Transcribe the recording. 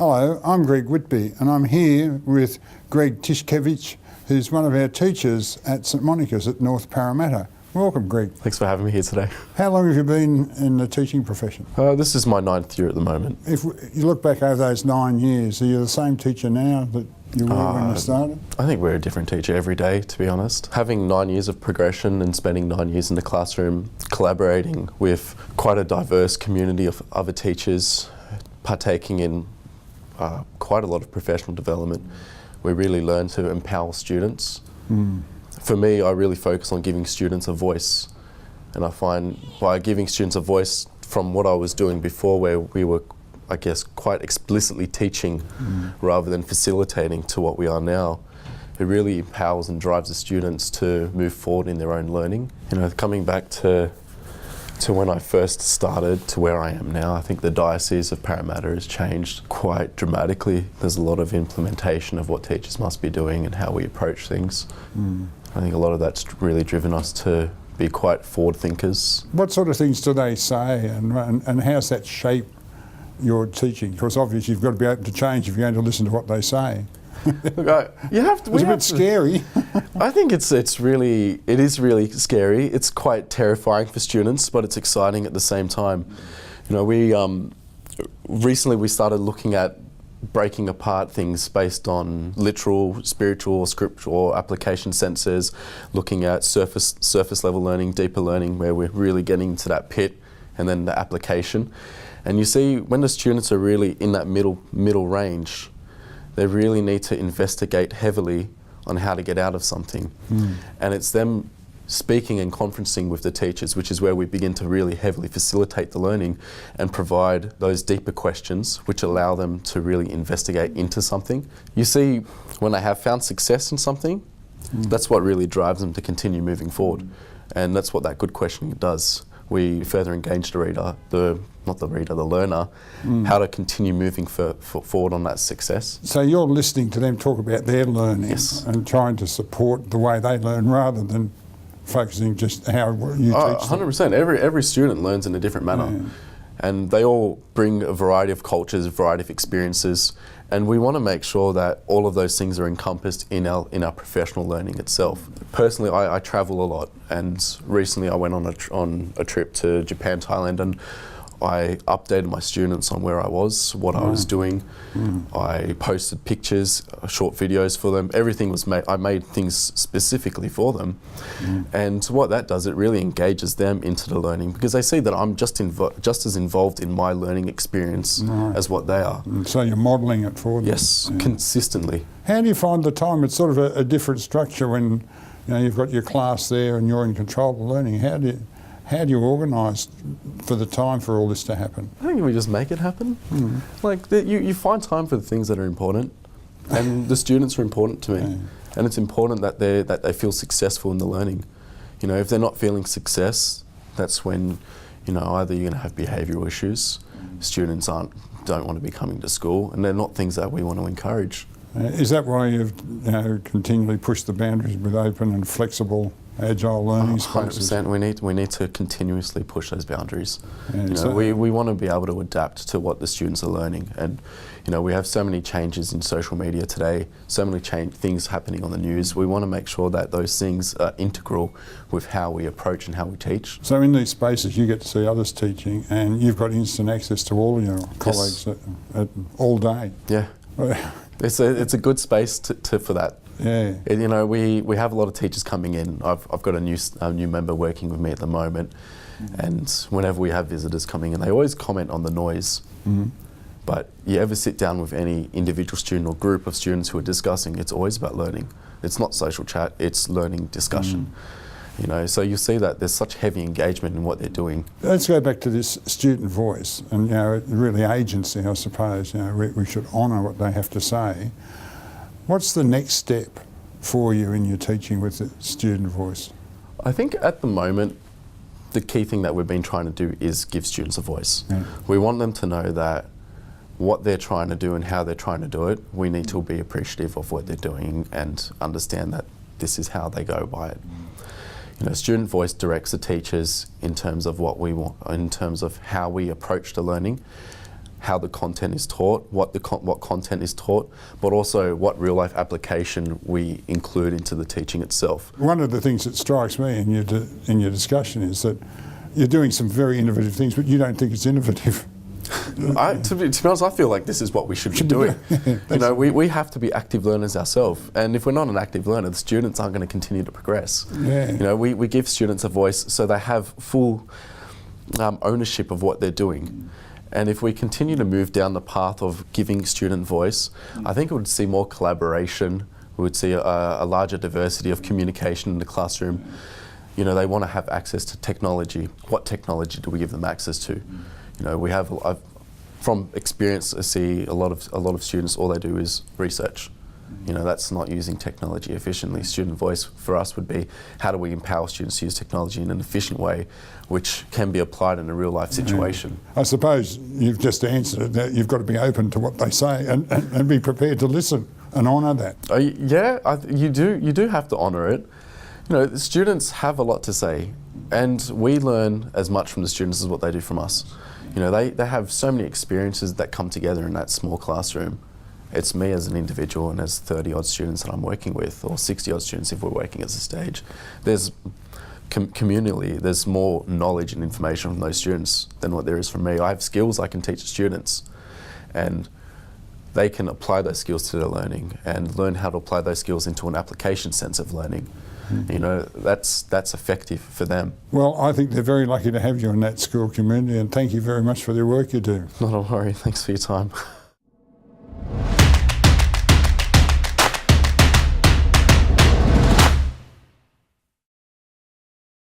Hello, I'm Greg Whitby and I'm here with Greg Tishkevich, who's one of our teachers at St Monica's at North Parramatta. Welcome, Greg. Thanks for having me here today. How long have you been in the teaching profession? This is my 9th year at the moment. If you look back over those 9 years, are you the same teacher now that you were when you started? I think we're a different teacher every day, to be honest. Having 9 years of progression and spending 9 years in the classroom, collaborating with quite a diverse community of other teachers, partaking in quite a lot of professional development, we really learn to empower students. For me, I really focus on giving students a voice, and I find by giving students a voice from what I was doing before, where we were, I guess, quite explicitly teaching rather than facilitating, to what we are now, it really empowers and drives the students to move forward in their own learning. You know, coming back to when I first started to where I am now, I think the Diocese of Parramatta has changed quite dramatically. There's a lot of implementation of what teachers must be doing and how we approach things. I think a lot of that's really driven us to be quite forward thinkers. What sort of things do they say and how's that shape your teaching? Because obviously you've got to be open to change if you're going to listen to what they say. Look, you have to. It's a bit scary. I think it is really scary. It's quite terrifying for students, but it's exciting at the same time. You know, we recently we started looking at breaking apart things based on literal, spiritual, scriptural application senses, looking at surface level learning, deeper learning, where we're really getting into that pit, and then the application. And you see, when the students are really in that middle range, they really need to investigate heavily on how to get out of something. And it's them speaking and conferencing with the teachers, which is where we begin to really heavily facilitate the learning and provide those deeper questions which allow them to really investigate into something. You see, when they have found success in something, that's what really drives them to continue moving forward. And that's what that good questioning does. We further engage the reader, the learner, how to continue moving forward on that success. So you're listening to them talk about their learning. Yes. And trying to support the way they learn rather than focusing just how you teach them. 100%. Every student learns in a different manner. And they all bring a variety of cultures, a variety of experiences, and we want to make sure that all of those things are encompassed in our professional learning itself. Personally, I travel a lot, and recently I went on a trip to Japan, Thailand, and I updated my students on where I was, what I was doing. I posted pictures, short videos for them. Everything was made. I made things specifically for them. And what that does, it really engages them into the learning, because they see that I'm just as involved in my learning experience as what they are. So you're modelling it for them. Yes, consistently. How do you find the time? It's sort of a different structure when you've got your class there and you're in control of the learning. How do you organise for the time for all this to happen? I think we just make it happen. Like you find time for the things that are important, and the students are important to me, and it's important that they feel successful in the learning. You know, if they're not feeling success, that's when either you're going to have behavioural issues, students don't want to be coming to school, and they're not things that we want to encourage. Is that why you've continually pushed the boundaries with open and flexible, agile learning spaces? 100%. We need to continuously push those boundaries. We want to be able to adapt to what the students are learning, and we have so many changes in social media today, so many things happening on the news. We want to make sure that those things are integral with how we approach and how we teach. So in these spaces you get to see others teaching, and you've got instant access to all your colleagues all day. Yeah. It's a good space for that. Yeah. We have a lot of teachers coming in. I've got a new member working with me at the moment, and whenever we have visitors coming in, they always comment on the noise. But you ever sit down with any individual student or group of students who are discussing, it's always about learning. It's not social chat, it's learning discussion. So you see that there's such heavy engagement in what they're doing. Let's go back to this student voice and really agency, I suppose. We should honour what they have to say. What's the next step for you in your teaching with the student voice? I think at the moment, the key thing that we've been trying to do is give students a voice. We want them to know that what they're trying to do and how they're trying to do it, we need to be appreciative of what they're doing and understand that this is how they go by it. Student voice directs the teachers in terms of what we want, in terms of how we approach the learning, how the content is taught, what content is taught, but also what real life application we include into the teaching itself. One of the things that strikes me in your discussion is that you're doing some very innovative things, but you don't think it's innovative. To be honest, I feel like this is what we should be doing. You know, we have to be active learners ourselves, and if we're not an active learner, the students aren't going to continue to progress. Yeah. You know, we give students a voice so they have full ownership of what they're doing. And if we continue to move down the path of giving student voice, I think we would see more collaboration, we would see a larger diversity of communication in the classroom. You know, they want to have access to technology. What technology do we give them access to? You know, we have, from experience, I see a lot of students, all they do is research. You know, that's not using technology efficiently. Student voice for us would be, how do we empower students to use technology in an efficient way, which can be applied in a real life situation. I suppose you've just answered it, that you've got to be open to what they say and be prepared to listen and honour that. Yeah, you do have to honour it. You know, the students have a lot to say, and we learn as much from the students as what they do from us. You know, they have so many experiences that come together in that small classroom. It's me as an individual and as 30 odd students that I'm working with, or 60 odd students if we're working as a stage. There's communally, there's more knowledge and information from those students than what there is from me. I have skills I can teach students, and they can apply those skills to their learning and learn how to apply those skills into an application sense of learning. You know, that's effective for them. Well, I think they're very lucky to have you in that school community, and thank you very much for the work you do. Not a worry, thanks for your time.